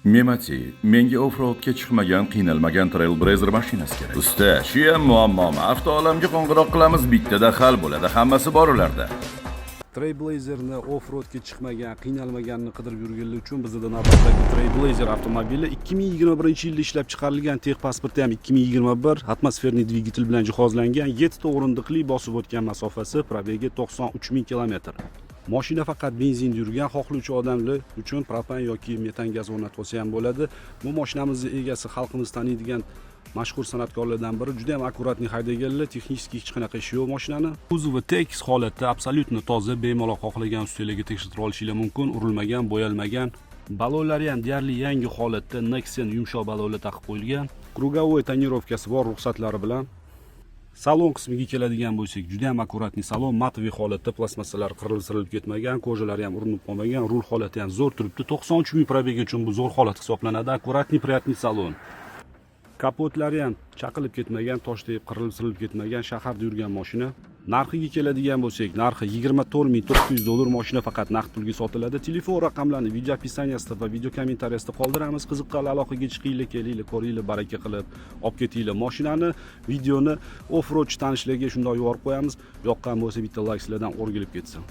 Memati, menga offroadga chiqmagan, qiynalmagan Trailblazer mashinasi kerak. Usta, shu ham muammomi? Avtoalamga qo'ng'iroq qilamiz, bittada hal bo'ladi, hammasi bor ularda. Trailblazerni offroadga chiqmagan, qiynalmaganini qidirib yurganlar uchun bizda navbatdagi Trailblazer avtomobili 2021-yilda ishlab chiqarilgan, texpasporti ham 2021, atmosferniy dvigatel bilan jihozlangan, 7 ta o'rindiqli, bosib o'tgan masofasi probegi 93 ming kilometr. Mashina faqat benzinda yurgan, xohlovchi odamlar uchun propan yoki metan gaz o'rnatib olsa ham bo'ladi. Bu mashinamizning egasi xalqimiz taniydigan mashhur san'atkorlardan biri, juda ham akkuratni haydaganlar, texnik hech qanaqa ishi yo'q mashinani. Kuzovi tekis holatda, absolyutni toza, bemalol xohlagan ustunlarga tekshirib olishingiz mumkin, urilmagan, bo'yalmagan. Balonlari ham deyarli yangi holatda, Nexen yumshoq balonlar taqib qo'yilgan. Krugovoy tonirovkasi bor ruxsatlari bilan. Salon qismiga keladigan bo'lsak, juda ham akkuratni salon, matviy holatda, plastmassalar qirilib ketmagan, ko'jalari ham urinib qolmagan, rul holati ham zo'r turibdi. 93 ming probegi uchun bu zo'r holat hisoblanadi. Akkuratni, priятный salon. Kapotlari ham chaqilib ketmagan, tosh tegib qirilib ketmagan, shaharda yurgan mashina. Narxiga keladigan bo'lsak, narxi 24 $900 mashina faqat naqd pulga sotiladi. Telefon raqamlarini video opisaniyasida va video kommentariyasida qoldiramiz. Qiziqqan aloqaga chiqinglar, kelinglar, ko'ringlar, baraka qilib olib ketinglar mashinani. Videoni offroad tanishlarga shunday yuborib qo'yamiz. Yoqqan bo'lsa bitta layklardan o'rgilib ketsin.